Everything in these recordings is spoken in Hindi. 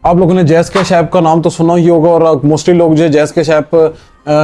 आप लोगों ने जैज़ कैश ऐप का नाम तो सुना ही होगा और मोस्टली लोग जो है जैज़ कैश ऐप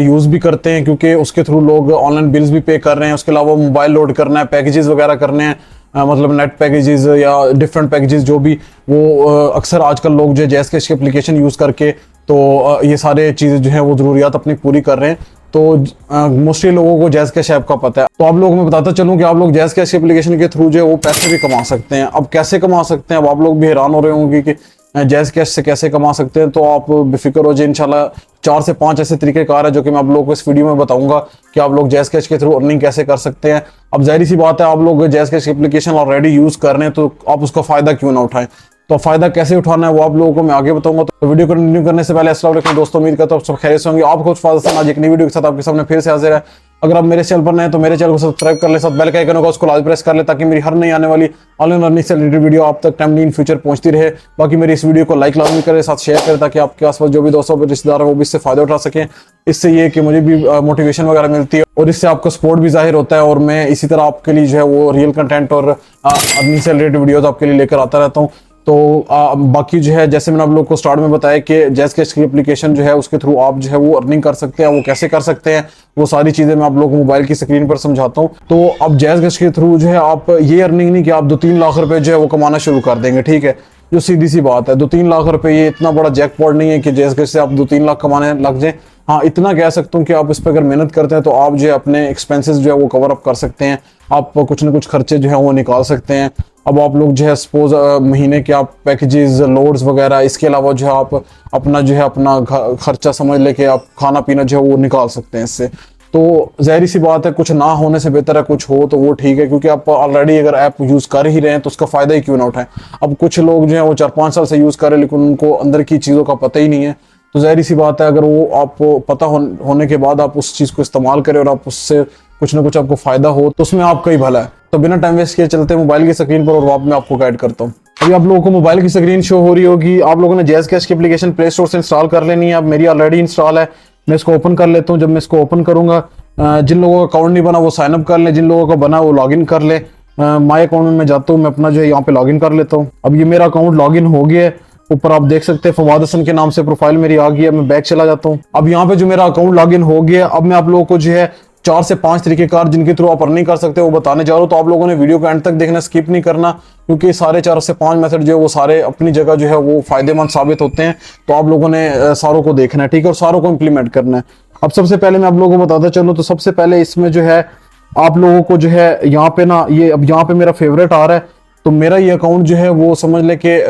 यूज़ भी करते हैं, क्योंकि उसके थ्रू लोग ऑनलाइन बिल्स भी पे कर रहे हैं। उसके अलावा मोबाइल लोड करना है, पैकेजेस वगैरह करने हैं, मतलब नेट पैकेजेस या डिफरेंट पैकेजेस जो भी, वो अक्सर आजकल लोग जो है जैज़ कैश की एप्लीकेशन यूज़ करके तो ये सारे चीज़ें जो है वो ज़रूरियात अपनी पूरी कर रहे हैं। तो मोस्टली लोगों को जैज़ कैश ऐप का पता है। तो आप लोगों को मैं बताता चलूँ कि आप लोग जैज़ कैश एप्लीकेशन के थ्रू जो है वो पैसे भी कमा सकते हैं। अब कैसे कमा सकते हैं, अब आप लोग भी हैरान हो रहे होंगे कि जैज़ कैश से कैसे कमा सकते हैं। तो आप बेफिक्र हो जाए, इंशाल्लाह 4 से 5 ऐसे तरीकेकार है जो कि मैं आप लोगों को इस वीडियो में बताऊंगा कि आप लोग जैज़ कैश के थ्रू अर्निंग कैसे कर सकते हैं। अब जाहिर सी बात है, आप लोग jazz cash application already use कर रहे हैं तो आप उसका फ़ायदा क्यों ना उठाएं। तो फायदा कैसे उठाना है वो आप लोगों को मैं आगे बताऊंगा। तो वीडियो कंटिन्यू करने से पहले अस्सलाम वालेकुम दोस्तों, उम्मीद करता हूं आप सब खैरियत से होंगे। आप खुद फादर आज एक नई वीडियो के साथ आपके सामने फिर से हाजिर है। अगर आप मेरे चैनल पर नए हैं तो मेरे चैनल को सब्सक्राइब कर ले, साथ बेल का आइकन होगा उसको लाजमी प्रेस कर ले, ताकि मेरी हर नई आने वाली ऑनलाइन अर्निंग से रिलेटेड वीडियो आप तक टाइमली इन फ्यूचर पहुंचती रहे। बाकी मेरी इस वीडियो को लाइक लाजमी करें, साथ शेयर करें, ताकि आपके आसपास जो भी दोस्तों रिश्तेदार हैं वो भी इससे फायदा उठा सकें। इससे ये कि मुझे भी मोटिवेशन वगैरह मिलती है और इससे आपका सपोर्ट भी जाहिर होता है, और मैं इसी तरह आपके लिए जो है वो रियल कंटेंट और अर्निंग से रिलेटेड वीडियोज आपके लिए लेकर आता रहता हूँ। तो बाकी जो है, जैसे मैंने आप लोग को स्टार्ट में बताया कि जैज़ कैश की एप्लीकेशन जो है उसके थ्रू आप जो है वो अर्निंग कर सकते हैं। वो कैसे कर सकते हैं वो सारी चीज़ें मैं आप लोगों को मोबाइल की स्क्रीन पर समझाता हूँ। तो अब जैज़ कैश के थ्रू जो है आप ये अर्निंग नहीं कि आप 2-3 लाख रुपए जो है वो कमाना शुरू कर देंगे, ठीक है, जो सीधी सी बात है। 2-3 लाख रुपए ये इतना बड़ा जैकपॉट नहीं है कि जैज़ कैश से आप 2-3 लाख कमाने लग जाए। हाँ, इतना कह सकता हूँ कि आप इस पर अगर मेहनत करते हैं तो आप जो है अपने एक्सपेंसेस जो है वो कवर अप कर सकते हैं। आप कुछ ना कुछ खर्चे जो है वो निकाल सकते हैं। अब आप लोग जो है सपोज महीने के आप पैकेजेस, लोड्स वगैरह, इसके अलावा जो है आप अपना जो है अपना खर्चा समझ लेके आप खाना पीना जो है वो निकाल सकते हैं इससे। तो ज़ाहिर सी बात है, कुछ ना होने से बेहतर है कुछ हो तो वो ठीक है, क्योंकि आप ऑलरेडी अगर ऐप यूज़ कर ही रहे हैं तो उसका फ़ायदा ही क्यों ना उठाएं। अब कुछ लोग जो है वो 4-5 साल से यूज़ कर रहे हैं लेकिन उनको अंदर की चीज़ों का पता ही नहीं है। तो ज़ाहिर सी बात है, अगर वो आपको पता होने के बाद आप उस चीज़ को इस्तेमाल करें और आप उससे कुछ ना कुछ आपको फ़ायदा हो तो उसमें आपका ही भला है। तो बिना टाइम वेस्ट किए चलते हैं मोबाइल की स्क्रीन पर और वहाँ मैं आपको गाइड करता हूँ। अभी आप लोगों को मोबाइल की स्क्रीन शो हो रही होगी। आप लोगों ने जैज़ कैश की एप्लीकेशन प्ले स्टोर से इंस्टॉल कर लेनी है। अब मेरी ऑलरेडी इंस्टॉल है, मैं इसको ओपन कर लेता हूँ। जब मैं इसको ओपन करूंगा, जिन लोगों का अकाउंट नहीं बना वो साइन अप कर ले, जिन लोगों का बना वो लॉगिन कर ले। माय अकाउंट में मैं जाता हूँ, मैं अपना जो है यहाँ पे लॉगिन कर लेता हूँ। अब ये मेरा अकाउंट लॉगिन हो गया है। ऊपर आप देख सकते हैं फवाद हसन के नाम से प्रोफाइल मेरी आ गई है। मैं बैक चला जाता हूँ। अब यहाँ पे जो मेरा अकाउंट लॉगिन हो गया, अब मैं आप लोगों को जो है 4 से 5 तरीकेकार जिनके थ्रू आप अर्निंग कर सकते हो वो बताने जा रहा हूँ। तो आप लोगों ने वीडियो को एंड तक देखना, स्किप नहीं करना, क्योंकि सारे 4 से 5 मेथड जो है वो सारे अपनी जगह जो है वो फायदेमंद साबित होते हैं। तो आप लोगों ने सारों को देखना है, ठीक है, और सारों को इम्प्लीमेंट करना है। अब सबसे पहले मैं आप लोगों को बताता चलूँ, तो सबसे पहले इसमें जो है आप लोगों को जो है यहाँ पे ना, ये अब यहाँ पे मेरा फेवरेट आ रहा है। तो मेरा ये अकाउंट जो है वो समझ ले कि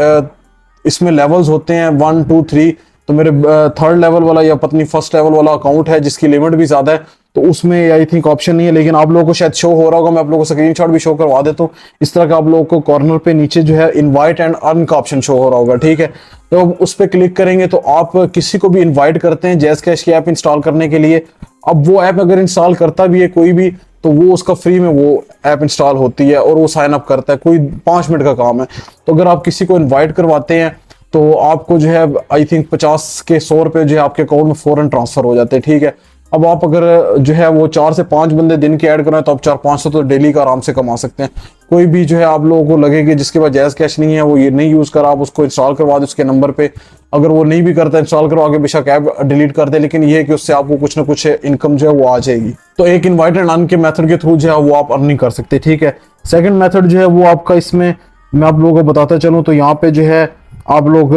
इसमें लेवल्स होते हैं 1, 2, 3। तो मेरे 3rd लेवल वाला या पत्नी 1st लेवल वाला अकाउंट है जिसकी लिमिट भी ज्यादा है, तो उसमें आई थिंक ऑप्शन नहीं है, लेकिन आप लोगों को शायद शो हो रहा होगा। मैं आप लोगों को स्क्रीनशॉट भी शो करवा देता हूँ। इस तरह का आप लोगों को कॉर्नर पे नीचे जो है इनवाइट एंड अर्न का ऑप्शन शो हो रहा होगा, ठीक है। तो उस पर क्लिक करेंगे तो आप किसी को भी इन्वाइट करते हैं जैज़ कैश की ऐप इंस्टॉल करने के लिए। अब वो ऐप अगर इंस्टॉल करता भी है कोई भी, तो वो उसका फ्री में वो ऐप इंस्टॉल होती है और वो साइन अप करता है, कोई 5 मिनट का काम है। तो अगर आप किसी को इन्वाइट करवाते हैं तो आपको जो है आई थिंक 50 के 100 रुपये जो है आपके अकाउंट में फौरन ट्रांसफर हो जाते हैं, ठीक है। अब आप अगर जो है वो 4 से 5 बंदे दिन के ऐड करें तो आप 400-500 तो डेली का आराम से कमा सकते हैं। कोई भी जो है आप लोगों को लगे कि जिसके पास जैज़ कैश नहीं है, वो ये नहीं यूज़ कर, आप उसको इंस्टॉल करवा दें उसके नंबर पे। अगर वो नहीं भी करता, इंस्टॉल करवा के बेशक ऐप डिलीट कर दे, लेकिन ये है कि उससे आपको कुछ ना कुछ इनकम जो है वो आ जाएगी। तो एक इन्वाइट एंड अर्न के मेथड के थ्रू जो है वो आप अर्निंग कर सकते हैं, ठीक है। सेकेंड मेथड जो है वो आपका, इसमें मैं आप लोगों को बताता चलूँ, तो यहाँ पे जो है आप लोग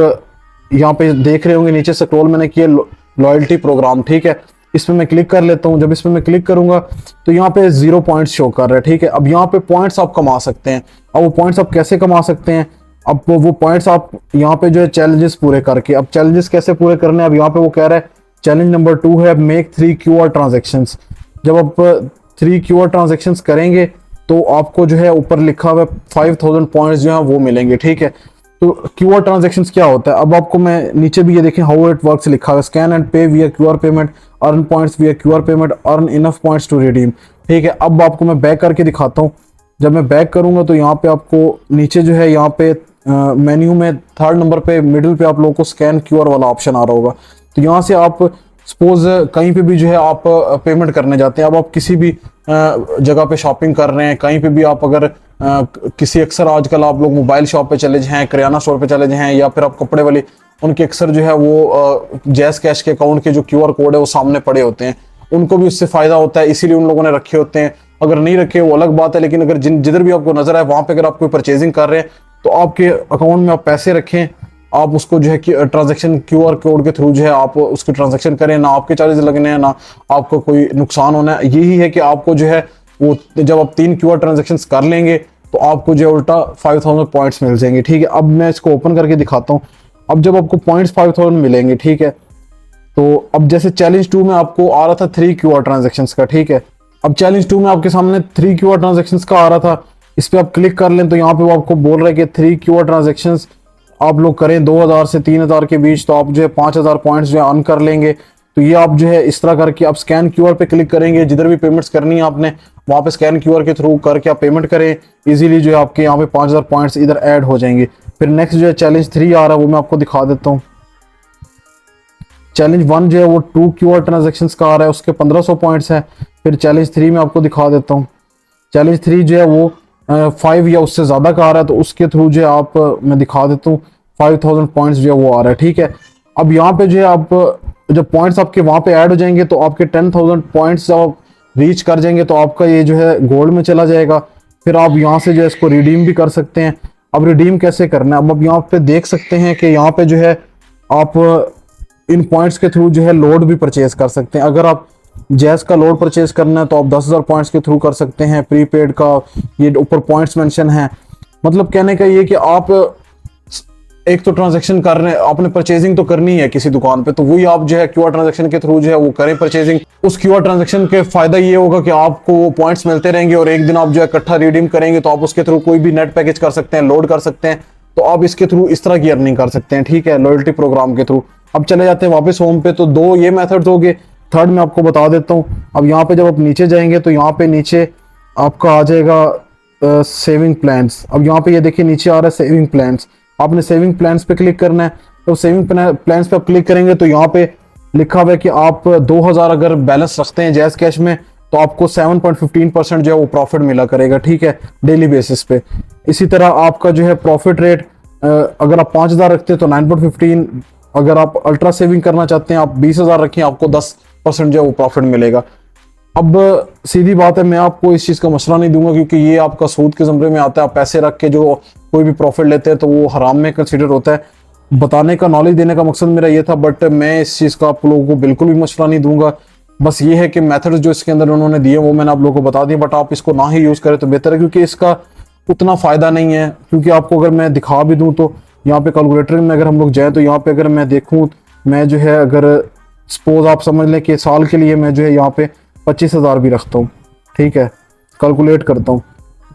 यहाँ पे देख रहे होंगे नीचे स्क्रॉल मैंने किया लॉयल्टी प्रोग्राम, ठीक है। इसमें मैं क्लिक कर लेता हूँ। जब इसमें मैं क्लिक करूंगा तो यहाँ पे 0 पॉइंट्स शो कर रहा है, ठीक है। अब यहाँ पे पॉइंट्स आप कमा सकते हैं। अब वो पॉइंट्स आप कैसे कमा सकते हैं, अब वो पॉइंट्स आप यहाँ पे जो है चैलेंजेस पूरे करके, अब चैलेंजेस कैसे पूरे करने हैं, अब यहाँ पे वो कह रहा है चैलेंज नंबर 2 है मेक 3 QR ट्रांजेक्शंस। जब आप 3 QR ट्रांजेक्शंस करेंगे तो आपको जो है ऊपर लिखा हुआ 5000 पॉइंट्स जो है वो मिलेंगे, ठीक है। तो QR ट्रांजेक्शंस क्या होता है, अब आपको मैं नीचे भी ये देखें हाउ इट वर्क्स लिखा हुआ है, scan and pay via QR payment, earn points via QR payment, earn enough points to redeem, ठीक है। अब आपको मैं बैक करके दिखाता हूँ। जब मैं बैक करूंगा तो यहाँ पे आपको नीचे जो है यहाँ पे मेन्यू में 3rd नंबर पे मिडिल पे आप लोगों को स्कैन QR वाला ऑप्शन आ रहा होगा। तो यहाँ से आप सपोज कहीं पे भी जो है आप पेमेंट करने जाते हैं, अब आप किसी भी जगह पे शॉपिंग कर रहे हैं, कहीं पे भी आप अगर किसी, अक्सर आजकल आप लोग मोबाइल शॉप पे चले जाएं, किराना स्टोर पे चले जाएं, या फिर आप कपड़े वाली उनके अक्सर जो है वो जैस कैश के अकाउंट के जो QR कोड है वो सामने पड़े होते हैं, उनको भी उससे फायदा होता है, इसीलिए उन लोगों ने रखे होते हैं। अगर नहीं रखे वो अलग बात है, लेकिन अगर जिधर भी आपको नजर आए वहां पे अगर आप कोई परचेजिंग कर रहे हैं तो आपके अकाउंट में आप पैसे रखें, आप उसको जो है ट्रांजैक्शन QR कोड के थ्रू जो है आप उसकी ट्रांजैक्शन करें, ना आपके चार्जेस लगने हैं ना आपको कोई नुकसान होना है। यही है कि आपको जो है वो जब आप 3 QR ट्रांजेक्शन कर लेंगे तो आपको जो है उल्टा 5000 पॉइंट्स मिल जाएंगे। ठीक है, अब मैं इसको ओपन करके दिखाता हूँ। अब जब आपको पॉइंट्स 5000 मिलेंगे, ठीक है, तो अब जैसे चैलेंज 2 में आपको आ रहा था 3 QR ट्रांजेक्शन्स का, ठीक है, अब चैलेंज 2 में आपके सामने 3 QR ट्रांजेक्शन्स का आ रहा था। इस पे आप क्लिक कर लें तो यहाँ पे वो आपको बोल रहा है कि 3 QR ट्रांजेक्शन्स आप लोग करें 2000 से 3000 के बीच, तो आप जो है 5000 पॉइंट्स जो है अर्न कर लेंगे। तो ये आप जो है इस तरह करके आप स्कैन QR पे क्लिक करेंगे, जिधर भी पेमेंट्स करनी है आपने वहाँ पे स्कैन QR के थ्रू करके आप पेमेंट करें, इजीली जो है आपके यहाँ पे 5000 पॉइंट्स इधर ऐड हो जाएंगे। फिर नेक्स्ट जो है चैलेंज 3 आ रहा है, वो मैं आपको दिखा देता हूँ। चैलेंज 1 जो है वो 2 QR ट्रांजेक्शन्स का आ रहा है, उसके 1500 पॉइंट्स है। फिर चैलेंज 3 में आपको दिखा देता हूँ। चैलेंज 3 जो है वो 5 या उससे ज़्यादा का आ रहा है, तो उसके थ्रू जो है आप मैं दिखा देता हूँ 5000 पॉइंट्स जो है वो आ रहा है। ठीक है, अब यहाँ पे जो है आप जब पॉइंट्स आपके वहाँ पे ऐड हो जाएंगे तो आपके 10,000 पॉइंट्स जब आप रीच कर जाएंगे तो आपका ये जो है गोल्ड में चला जाएगा। फिर आप यहाँ से जो है इसको रिडीम भी कर सकते हैं। अब रिडीम कैसे करना है, अब आप यहाँ पे देख सकते हैं कि यहाँ पे जो है आप इन पॉइंट्स के थ्रू जो है लोड भी परचेज कर सकते हैं। अगर आप जैस का लोड परचेज करना है तो आप 10,000 पॉइंट्स के थ्रू कर सकते हैं। प्रीपेड का ये ऊपर पॉइंट्स मेंशन है। मतलब कहने का ये कि आप एक तो ट्रांजैक्शन कर रहे हैं, आपने परचेजिंग तो करनी है किसी दुकान पे, तो वही आप जो है QR ट्रांजैक्शन के थ्रू जो है वो करें परचेजिंग। उस QR ट्रांजैक्शन के फायदा ये होगा कि आपको पॉइंट्स मिलते रहेंगे और एक दिन आप जो है इकट्ठा रिडीम करेंगे तो आप उसके थ्रू कोई भी नेट पैकेज कर सकते हैं, लोड कर सकते हैं। तो आप इसके थ्रू इस तरह की अर्निंग कर सकते हैं। ठीक है, लॉयल्टी प्रोग्राम के थ्रू। अब चले जाते हैं वापस होम पे, तो 2 ये मेथड्स हो गए। थर्ड मैं आपको बता देता हूँ। अब यहाँ पे जब आप नीचे जाएंगे तो यहाँ पे नीचे आपका आ जाएगा सेविंग प्लान्स। अब यहाँ पे ये देखिए नीचे आ रहा है सेविंग प्लान्स। आपने सेविंग प्लान्स पे क्लिक करना है। तो सेविंग प्लान्स पे आप क्लिक करेंगे तो यहाँ पे लिखा हुआ है कि आप 2000 अगर बैलेंस रखते हैं जैस कैश में तो आपको 7.15% जो है वो प्रॉफिट मिला करेगा। ठीक है, डेली बेसिस पे। इसी तरह आपका जो है प्रॉफिट रेट अगर आप 5000 रखते हैं तो 9.15, अगर आप अल्ट्रा सेविंग करना चाहते हैं आप 20,000 रखें, आपको 10% जो है वो प्रॉफिट मिलेगा। अब सीधी बात है, मैं आपको इस चीज़ का मसला नहीं दूंगा क्योंकि ये आपका सूद के ज़मरे में आता है। आप पैसे रख के जो कोई भी प्रॉफिट लेते हैं तो वो हराम में कंसिडर होता है। बताने का, नॉलेज देने का मकसद मेरा ये था, बट मैं इस चीज़ का आप लोगों को बिल्कुल भी मशवरा नहीं दूंगा। बस ये है कि मेथड्स जो इसके अंदर उन्होंने दिए वो मैंने आप लोगों को बता दिए, बट आप इसको ना ही यूज़ करें तो बेहतर है क्योंकि इसका उतना फ़ायदा नहीं है। क्योंकि आपको अगर मैं दिखा भी दूँ तो यहाँ पे कैलकुलेटर में अगर हम लोग जाएँ तो यहाँ पे अगर मैं देखूँ, मैं जो है अगर सपोज आप समझ लें कि साल के लिए मैं जो है यहाँ पे 25,000 भी रखता हूँ। ठीक है, कैलकुलेट करता हूँ,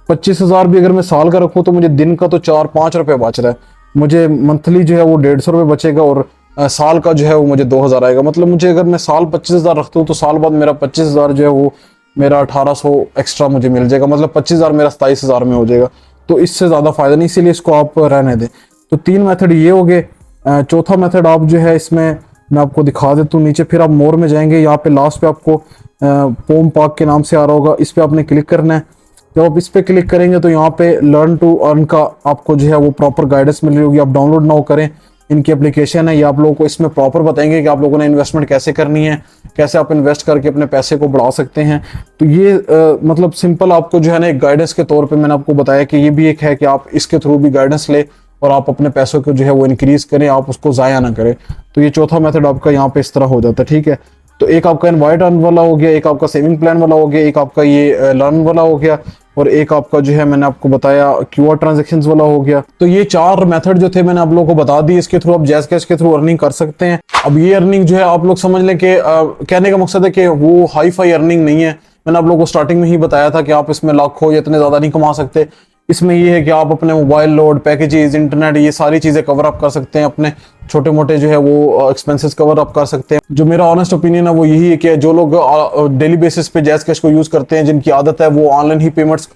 25,000 भी अगर मैं साल का रखूँ तो मुझे दिन का तो 4-5 रुपये बच रहा है। मुझे मंथली जो है वो 150 रुपये बचेगा और साल का जो है वो मुझे 2000 आएगा। मतलब मुझे अगर मैं साल 25,000 रखता हूँ तो साल बाद मेरा 25,000 जो है वो मेरा 1800 एक्स्ट्रा मुझे मिल जाएगा। मतलब 25,000 मेरा 27,000 में हो जाएगा। तो इससे ज़्यादा फायदा नहीं, इसीलिए इसको आप रहने दें। तो 3 मेथड ये हो गए। चौथा मेथड आप जो है इसमें मैं आपको दिखा देता हूँ। नीचे फिर आप मोर में जाएंगे, यहाँ पे लास्ट पे आपको पोम पार्क के नाम से आ रहा होगा, इस पे आपने क्लिक करना है। जब आप इस पे क्लिक करेंगे तो यहाँ पे लर्न टू अर्न का आपको जो है वो प्रॉपर गाइडेंस मिल रही होगी। आप डाउनलोड ना करें, इनकी एप्लीकेशन है, ये आप लोगों को इसमें प्रॉपर बताएंगे कि आप लोगों ने इन्वेस्टमेंट कैसे करनी है, कैसे आप इन्वेस्ट करके अपने पैसे को बढ़ा सकते हैं। तो ये मतलब सिंपल आपको जो है ना एक गाइडेंस के तौर पे मैंने आपको बताया कि ये भी एक है कि आप इसके थ्रू भी गाइडेंस ले और आप अपने पैसों को जो है वो इंक्रीज करें, आप उसको ज़ाया ना करें। तो ये चौथा मेथड आपका यहाँ पे इस तरह हो जाता है। ठीक है, तो एक आपका इनवाइट अर्न वाला हो गया, एक आपका सेविंग प्लान वाला हो गया, एक आपका ये लर्न वाला हो गया और एक आपका जो है मैंने आपको बताया QR ट्रांजैक्शंस वाला हो गया। तो ये 4 मेथड जो थे मैंने आप लोगों को बता दी, इसके थ्रू आप जैस कैश के थ्रू अर्निंग कर सकते हैं। अब ये अर्निंग जो है आप लोग समझ लें कि कहने का मकसद है कि वो हाई फाई अर्निंग नहीं है। मैंने आप लोगों को स्टार्टिंग में ही बताया था कि आप इसमें लाखों या इतने ज़्यादा नहीं कमा सकते। इसमें ये है कि आप अपने मोबाइल लोड, पैकेजेस, इंटरनेट, ये सारी चीज़ें कवर अप कर सकते हैं, अपने छोटे मोटे जो है वो एक्सपेंसेस कवर अप कर सकते हैं। जो मेरा ऑनेस्ट ओपिनियन है वो यही है कि जो लोग डेली बेसिस पे जैस कैश को यूज़ करते हैं, जिनकी आदत है वो ऑनलाइन ही पेमेंट्स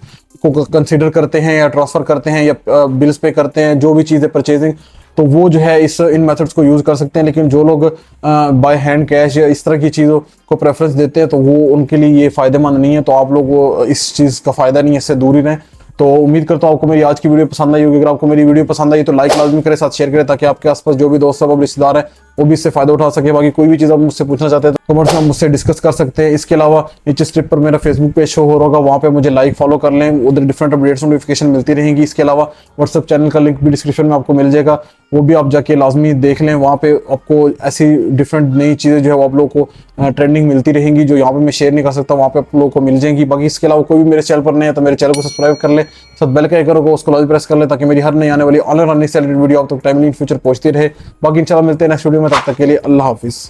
को कंसिडर करते हैं या ट्रांसफ़र करते हैं या बिल्स पे करते हैं, जो भी चीज़ें परचेजिंग, तो वो जो है इन मेथड्स को यूज़ कर सकते हैं। लेकिन जो लोग बाय हैंड कैश या इस तरह की चीज़ों को प्रेफरेंस देते हैं तो वो उनके लिए ये फ़ायदेमंद नहीं है। तो आप लोग इस चीज़ का फ़ायदा नहीं है, इससे दूर ही रहें। तो उम्मीद करता हूँ आपको मेरी आज की वीडियो पसंद आई होगी। अगर आपको मेरी वीडियो पसंद आई तो लाइक लाजमी करें, साथ शेयर करें, ताकि आपके आसपास जो भी दोस्त सब रिश्तेदार है वो भी इससे फायदा उठा सके। बाकी कोई भी चीज़ आप मुझसे पूछना चाहते हैं तो कमेंट्स में मुझसे डिस्कस कर सकते हैं। इसके अलावा नीचे स्ट्रिप पर मेरा फेसबुक पेज शो हो रहा होगा, वहाँ पे मुझे लाइक फॉलो कर लें, उधर डिफरेंट अपडेट्स नोटिफिकेशन मिलती रहेंगी। इसके अलावा व्हाट्सएप चैनल का लिंक भी डिस्क्रिप्शन में आपको मिल जाएगा, वो भी आप जाके लाजमी देख लें। वहाँ पे आपको ऐसी डिफरेंट नई चीज़ें जो है वो आप लोगों को ट्रेंडिंग मिलती रहेंगी, जो यहाँ पे मैं शेयर नहीं कर सकता, वहाँ पे आप लोगों को मिल जाएंगी। बाकी इसके अलावा कोई भी मेरे चैनल पर नहीं है तो मेरे चैनल को सब्सक्राइब कर ले, साथ बेल का आइकन होगा उसको लाइक प्रेस कर ले, ताकि मेरी हर नई आने वाली ऑनलाइन रनिंग से रिलेटेड वीडियो आप तक टाइमली इन फ्यूचर पहुंचती रहे। बाकी इंशाल्लाह मिलते हैं नेक्स्ट वीडियो में, तब तक के लिए अल्लाह हाफिज़।